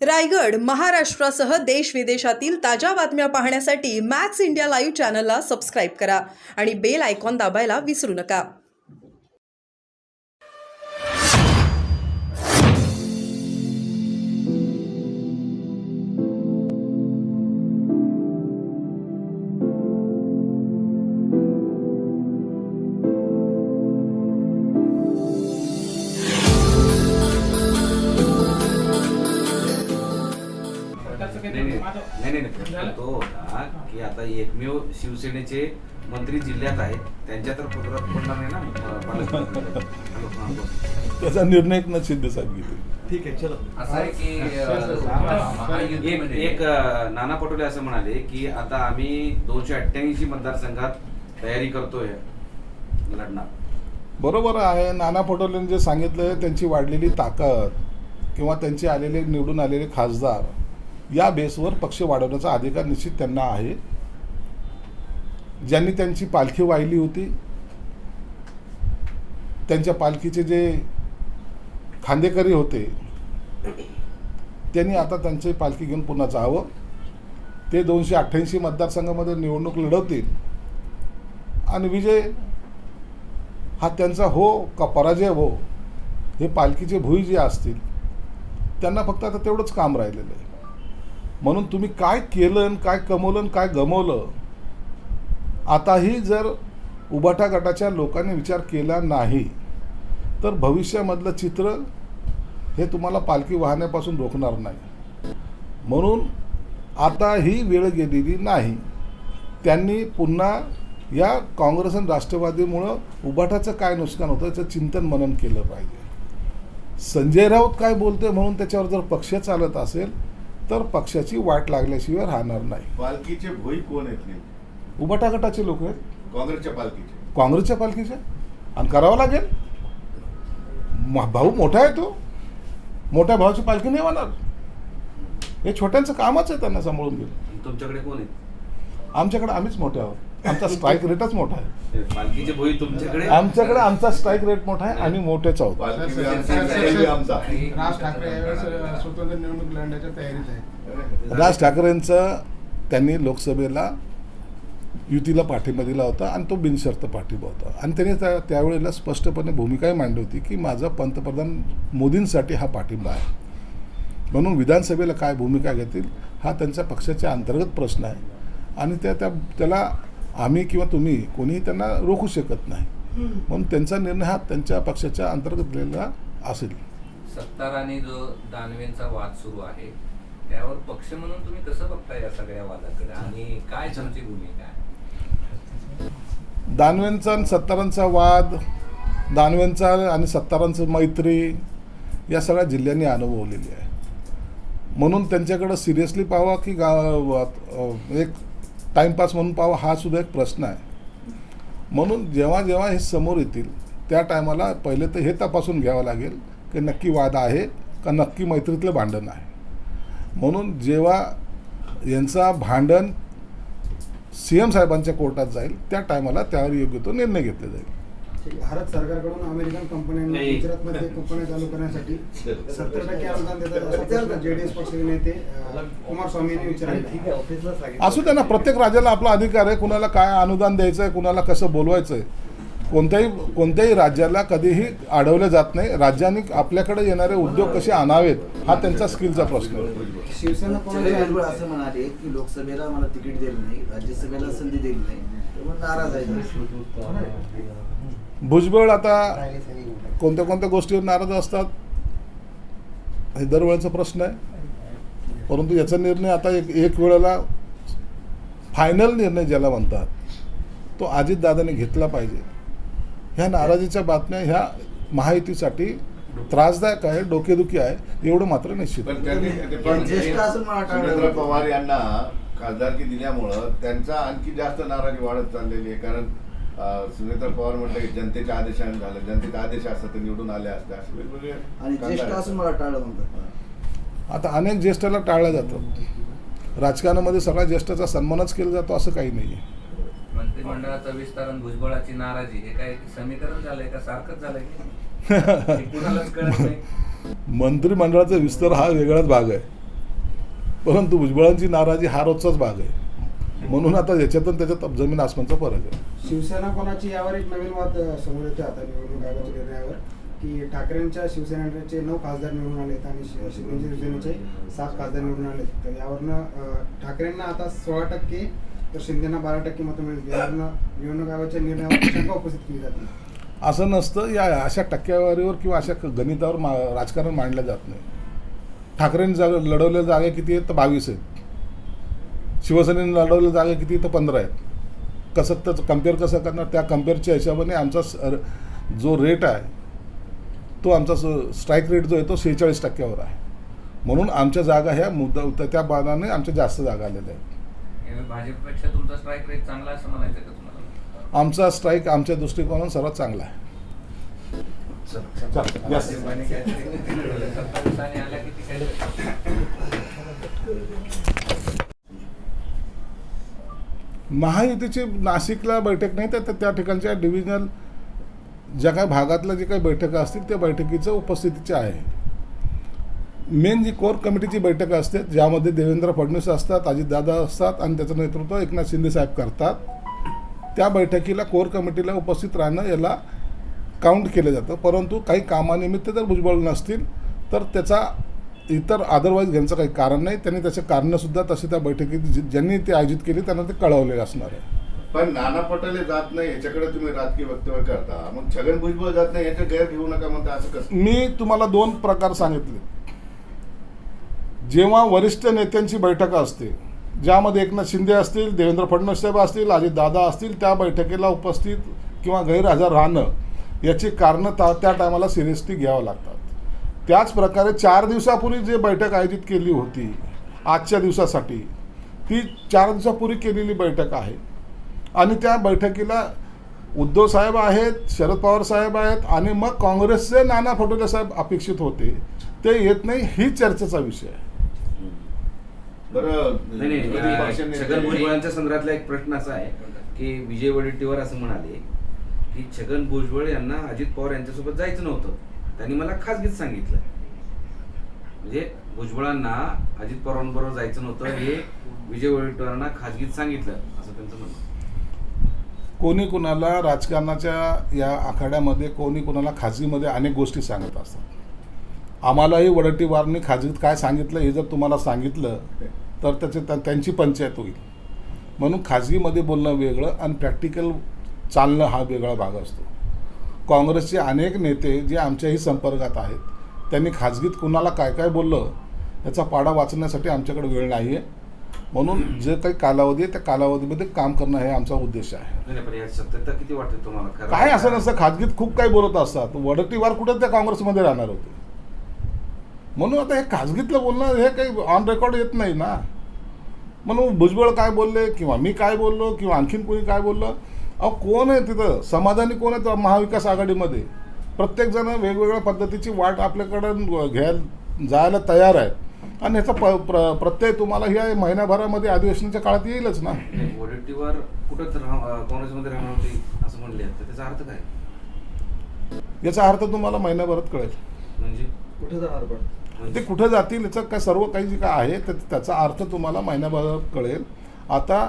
रायगड, महाराष्ट्रासह देश विदेशातील ताज्या बातम्या पाहण्यासाठी मॅक्स इंडिया लाईव्ह चॅनलला सबस्क्राईब करा आणि बेल आयकॉन दाबायला विसरू नका. नाही तो होता की आता एकमेव शिवसेनेचे मंत्री जिल्ह्यात आहेत, त्यांच्या तर पत्रात पडणार नाही ना पालकमंत्री. त्याचा निर्णय नचिंत सांगितले. ठीक आहे, चलो. असं आहे की एक नाना पटोले असं म्हणाले की आता आम्ही 288 मतदारसंघात तयारी करतोय लढणार. बरोबर आहे. नाना पटोलेंनी जे सांगितलं त्यांची वाढलेली ताकद किंवा त्यांचे आलेले निवडून आलेले खासदार या बेसवर पक्ष वाढवण्याचा अधिकार निश्चित त्यांना आहे. ज्यांनी त्यांची पालखी वाहिली होती, त्यांच्या पालखीचे जे खांदेकरी होते, त्यांनी आता त्यांची पालखी घेऊन पुन्हा जावं. ते 288 मतदारसंघामध्ये निवडणूक लढवतील आणि विजय हा त्यांचा हो का पराजय हो, हे पालखीचे भुई जे असतील त्यांना फक्त आता तेवढंच काम राहिलेलं आहे. म्हणून तुम्ही काय केलं, काय कमवलं, काय गमवलं, आताही जर उभाटा गटाच्या लोकांनी विचार केला नाही तर भविष्यामधलं चित्र हे तुम्हाला पालखी वाहण्यापासून रोखणार नाही. म्हणून आता ही वेळ गेलेली नाही. त्यांनी पुन्हा या काँग्रेस आणि राष्ट्रवादीमुळं उभाटाचं काय नुकसान होतं याचं चिंतन मनन केलं पाहिजे. संजय राऊत काय बोलते म्हणून त्याच्यावर जर पक्ष चालत असेल तर पक्षाची वाट लागल्याशिवाय राहणार नाही. पालखीचे भोई कोण आहेत नेमके? उभाटा गटाचे लोक आहेत. काँग्रेसच्या पालखीचे? काँग्रेसच्या पालखीचे. आणि करावं लागेल. भाऊ मोठा आहे, तो मोठ्या भावाची पालखी नाही होणार. हे छोट्यांचं कामच आहे त्यांना सांभाळून घेणं. तुमच्याकडे कोण आहे? आमच्याकडे आम्हीच मोठे आहोत. आमचा स्ट्राईक रेटच मोठा आहे. पालखीचे भोई तुमच्याकडे? आमच्याकडे आमचा स्ट्राईक रेट मोठा आहे आणि मोठेच आहोत. राज ठाकरे यावेळेस स्वतंत्र निवडणूक लढण्याच्या तयारीत आहे. राज ठाकरेंचं त्यांनी लोकसभेला युतीला पाठिंबा दिला होता आणि तो बिनशर्त पाठिंबा होता. आणि त्यांनी त्यावेळेला स्पष्टपणे भूमिकाही मांडली होती की माझा पंतप्रधान मोदींसाठी हा पाठिंबा आहे. म्हणून विधानसभेला काय भूमिका घेतील हा त्यांच्या पक्षाच्या अंतर्गत प्रश्न आहे आणि त्याला आम्ही किंवा तुम्ही कोणीही त्यांना रोखू शकत नाही. म्हणून त्यांचा निर्णय हा त्यांच्या पक्षाच्या अंतर्गत झालेला असेल. सत्तार आणि जो दानवेंचा वाद सुरू आहे त्यावर पक्ष म्हणून तुम्ही कसं बघता या सगळ्या वादाकडे आणि काय तुमची भूमिका आहे? दानवेंचा आणि सत्तारांचा वाद, दानवेंचा आणि सत्तारांचं मैत्री या सगळ्या जिल्ह्यांनी अनुभवलेली आहे. म्हणून त्यांच्याकडं सिरियसली पाहावा की एक टाईमपास म्हणून पाहावा हा सुद्धा एक प्रश्न आहे. म्हणून जेव्हा जेव्हा हे समोर येतील त्या टायमाला पहिले तर हे तपासून घ्यावं लागेल की नक्की वाद आहे का नक्की मैत्रीतलं भांडण आहे. म्हणून जेव्हा यांचा भांडण CM साहेबांच्या कोर्टात जाईल त्या टायमाला त्यावर योग्य तो निर्णय घेतला जाईल. भारत सरकारकडून अमेरिकन कंपन्यांना गुजरातमध्ये कंपन्या चालू करण्यासाठी 70% अनुदान देतात JDS पक्षाचे नेते कुमारस्वामी यांनी विचारले. असू द्या ना, प्रत्येक राज्याला आपला अधिकार आहे कुणाला काय अनुदान द्यायचं आहे, कुणाला कसं बोलवायचं आहे. कोणत्याही राज्याला कधीही अडवलं जात नाही. राज्यांनी आपल्याकडे येणारे उद्योग कसे आणावेत हा त्यांचा स्किलचा प्रश्न आहे. शिवसेना भुजबळ असं म्हणाले की लोकसभेला मला तिकीट दिलं नाही, राज्यसभेला संधी दिली नाही, त्यामुळे नाराज आहे. भुजबळ आता कोणत्या कोणत्या गोष्टीवर नाराज असतात हे दरवेळेचा प्रश्न आहे. परंतु याचा निर्णय आता एक वेळेला फायनल निर्णय ज्याला म्हणतात तो अजितदादांनी घेतला पाहिजे. ह्या नाराजीच्या बातम्या ह्या महायुतीसाठी त्रासदायक आहे, डोकेदुखी आहे एवढं मात्र निश्चित. सुनेत्र पवार यांना खासदारकी दिल्यामुळं त्यांचा आणखी जास्त नाराजी वाढत चाललेली आहे. कारण सुनेत्र पवार म्हटलं की जनतेच्या आदेशाने झालं, जनतेचा आदेश असता तर निवडून आले असते असे वेगवेगळे आणि ज्येष्ठ असून मला टाळलं म्हणतात. आता अनेक ज्येष्ठाला टाळलं जातं. राजकारणामध्ये सगळ्या ज्येष्ठाचा सन्मानच केला जातो असं काही नाही आहे. मंत्रिमंडळाचा विस्तार आणि भुजबळाची नाराजी हे काय समीकरण झालंय का सारखंच झालंय? कुणालाच कळत नाही. मंत्रिमंडळाचा विस्तार हा वेगळाच भाग आहे. परंतु भुजबळांची नाराजी हा रोजचाच भाग आहे. म्हणून आता याच्यातून त्याच्यात जमीन आसमानचा फरक आहे. शिवसेना कोणाची यावर एक नवीन वाद समोर येतो आता निवडणूक आयोगाच्या निर्णयावर की ठाकरेंच्या शिवसेनेचे 9 खासदार निवडून आलेत आणि शिंदेच्या शिवसेनेचे 7 खासदार निवडून आलेत. तर यावरनं ठाकरेंना आता 16% तर शिंदेना 12% मतं मिळतील. यावरनं निवडणूक आयोगाच्या निर्णयावर शंका उपस्थित केली जाते. असं नसतं. या अशा टक्केवारीवर किंवा अशा गणितावर राजकारण मांडलं जात नाही. ठाकरेंनी लढवलेल्या जागा किती आहेत? तर 22 आहेत. शिवसेनेने लढवलेल्या जागा किती? तर 15 आहेत. कसं तर कम्पेअर कसं करणार? त्या कम्पेअरच्या हिशोबाने आमचा जो रेट आहे तो आमचा स्ट्राईक रेट जो आहे तो 46% आहे. म्हणून आमच्या जागा ह्या मुद्दा त्या बाणाने आमच्या जास्त जागा आलेल्या आहेत. भाजपपेक्षा तुमचा स्ट्राईक रेट चांगला असं म्हणायचं का तुम्हाला? आमचा स्ट्राईक आमच्या दृष्टिकोनातून सर्वात चांगला आहे. भाजपने काहीतरी 27 आल्या किती काय? महायुतीची नाशिकला बैठक नाही तर त्या ठिकाणच्या डिव्हिजनल ज्या काही भागातल्या जे काही बैठका असतील त्या बैठकीचं उपस्थितीचे आहे. मेन जी कोर कमिटीची बैठक असते ज्यामध्ये देवेंद्र फडणवीस असतात, अजितदादा असतात आणि त्याचं नेतृत्व एकनाथ शिंदे साहेब करतात. त्या बैठकीला कोर कमिटीला उपस्थित राहणं याला काउंट केलं जातं. परंतु काही कामानिमित्त जर भुजबळ नसतील तर त्याचा इतर अदरवाईज घेण्याचं काही कारण नाही. त्यांनी त्याचे कारणंसुद्धा तसे त्या बैठकीत ज्यांनी ते आयोजित केली त्यांना ते कळवले असणार आहे. पण नाना पटोले जात नाही याच्याकडे तुम्ही राजकीय वक्तव्य करता, मग छगन भुजबळ जात नाही याचा गैर घेऊ नका म्हणता, असं कसं? मी तुम्हाला 2 प्रकार सांगितले. जेव्हा वरिष्ठ नेत्यांची बैठक असते ज्यामध्ये एकनाथ शिंदे असतील, देवेंद्र फडणवीस साहेब असतील, अजितदादा असतील, त्या बैठकीला उपस्थित किंवा गैरहजर राहणं याची कारणं त्या टायमाला सिरियसली घ्यावं लागतात. त्याच प्रकारे 4 दिवसापूर्वी जे बैठक आयोजित केली होती आजच्या दिवसासाठी ती 4 दिवसापूर्वी केलेली बैठक आहे आणि त्या बैठकीला उद्धव साहेब आहेत, शरद पवार साहेब आहेत आणि मग काँग्रेसचे नाना पटोले साहेब अपेक्षित होते, ते येत नाही. ही चर्चेचा विषय आहे. बरं, नाही, छगन भुजबळांच्या संदर्भातला एक प्रश्न असा आहे की विजय वडेट्टीवार असं म्हणाले की छगन भुजबळ यांना अजित पवार यांच्यासोबत जायचं नव्हतं, त्यांनी मला खासगीत सांगितलं. म्हणजे भुजबळांना अजित पवारांबरोबर जायचं नव्हतं हे विजय वडेट्टीवारांना खासगीत सांगितलं असं त्यांचं म्हणणं. कोणी कुणाला राजकारणाच्या या आखाड्यामध्ये कोणी कुणाला खाजगीमध्ये अनेक गोष्टी सांगत असतात. आम्हालाही वडेट्टीवारांनी खाजगीत काय सांगितलं हे जर तुम्हाला सांगितलं तर त्यांची पंचायत होईल. म्हणून खाजगीमध्ये बोलणं वेगळं आणि प्रॅक्टिकल चालणं हा वेगळा भाग असतो. काँग्रेसचे अनेक नेते जे आमच्याही संपर्कात आहेत त्यांनी खाजगीत कुणाला काय काय बोललं याचा पाढा वाचण्यासाठी आमच्याकडे वेळ नाही आहे. म्हणून जे काही कालावधी आहे त्या कालावधीमध्ये काम करणं हे आमचा उद्देश आहे. पण यात सत्यता किती वाटते तुम्हाला? काय असं नसतं, खाजगीत खूप काही बोलत असतात. वडेट्टीवार कुठं त्या काँग्रेसमध्ये राहणार होते. म्हणून आता हे खाजगीतलं बोलणं हे काही ऑन रेकॉर्ड येत नाही ना. म्हणून भुजबळ काय बोलले किंवा मी काय बोललो किंवा आणखीन कोणी काय बोललं, अहो कोण आहे तिथं समाधानी, कोण आहे महाविकास आघाडीमध्ये? प्रत्येकजण वेगवेगळ्या पद्धतीची वाट आपल्याकडं जायला तयार आहेत आणि ह्याचा प्रत्यय तुम्हाला ह्या महिन्याभरामध्ये अधिवेशनाच्या काळात येईलच ना. वडेट्टीवार कुठं काँग्रेसमध्ये राहणार होते असं म्हणले, तर त्याचा अर्थ काय? याचा अर्थ तुम्हाला महिन्याभरात कळेल. म्हणजे कुठे जाणार पण ते कुठे जातील याचं काय सर्व काही जे काय आहे त्याचा अर्थ तुम्हाला महिन्याभरात कळेल. आता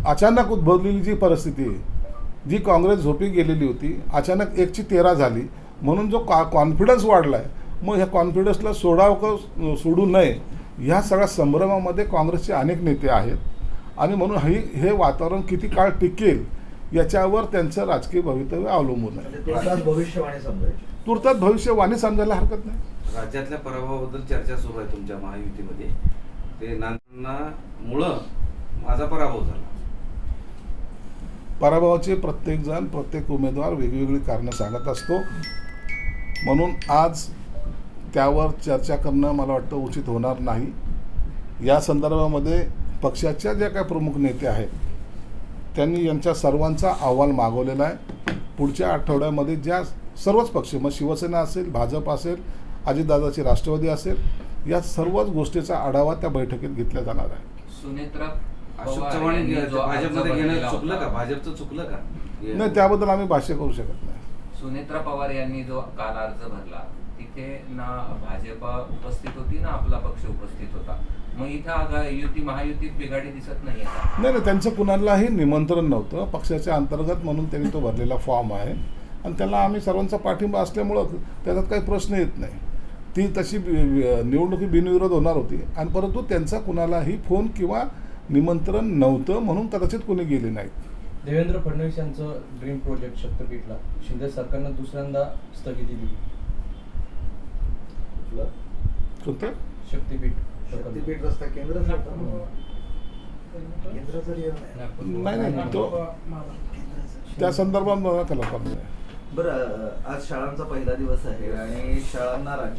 अचानक उद्भवलेली जी परिस्थिती आहे, जी काँग्रेस झोपी गेलेली होती, अचानक 1ची 13 झाली म्हणून जो कॉन्फिडन्स वाढला आहे, मग ह्या कॉन्फिडन्सला सोडू नये ह्या सगळ्या संभ्रमामध्ये काँग्रेसचे अनेक नेते आहेत आणि म्हणून हे वातावरण किती काळ टिकेल याच्यावर त्यांचं राजकीय भवितव्य अवलंबून आहे. भविष्यवाणी समजायची, तुर्तात भविष्यवाणी समजायला हरकत नाही. राज्यातल्या पराभवाबद्दल चर्चा सुरू आहे तुमच्या महायुतीमध्ये. ते नानांमुळं माझा पराभव झाला. पराभवाचे प्रत्येकजण प्रत्येक उमेदवार वेगवेगळी कारणं सांगत असतो. म्हणून आज त्यावर चर्चा करणं मला वाटतं उचित होणार नाही. या संदर्भामध्ये पक्षाच्या ज्या काही प्रमुख नेते आहेत त्यांनी यांच्या सर्वांचा अहवाल मागवलेला आहे. पुढच्या आठवड्यामध्ये ज्या सर्वच पक्ष, मग शिवसेना असेल, भाजप असेल, अजितदादाची राष्ट्रवादी असेल, या सर्वच गोष्टीचा आढावा त्या बैठकीत घेतला जाणार आहे. सुनेत्रा अशोक चव्हाण भाजपमध्ये घेणं चुकलं का? भाजपचं चुकलं का? नाही, त्याबद्दल आम्ही भाष्य करू शकत नाही. सुनेत्रा पवार यांनी जो काल अर्ज भरला तिथे ना भाजपा उपस्थित होती ना आपला पक्ष उपस्थित होता. मग इथं युती महायुतीत बिघाडी दिसत नाही आता. नाही, त्यांचं कुणालाही निमंत्रण नव्हतं. पक्षाच्या अंतर्गत म्हणून त्यांनी तो भरलेला फॉर्म आहे आणि त्याला आम्ही सर्वांचा पाठिंबा असल्यामुळं त्याच्यात काही प्रश्न येत नाही. ती तशी निवडणुकी बिनविरोध होणार होती आणि परंतु त्यांचा कुणालाही फोन किंवा निमंत्रण नव्हतं म्हणून कदाचित कोणी गेले नाहीत. देवेंद्र फडणवीस यांचं ड्रीम प्रोजेक्ट शक्तीपीठला शिंदे सरकारनं दुसऱ्यांदा स्थगिती दिली. कोणतं शक्तीपीठ शक्तीपीठ रस्ता केंद्राचा होता. केंद्राचा नाही तो त्या संदर्भात मला कल्पना नाही. बरं, आज शाळांचा पहिला दिवस आहे आणि शाळांना राज्य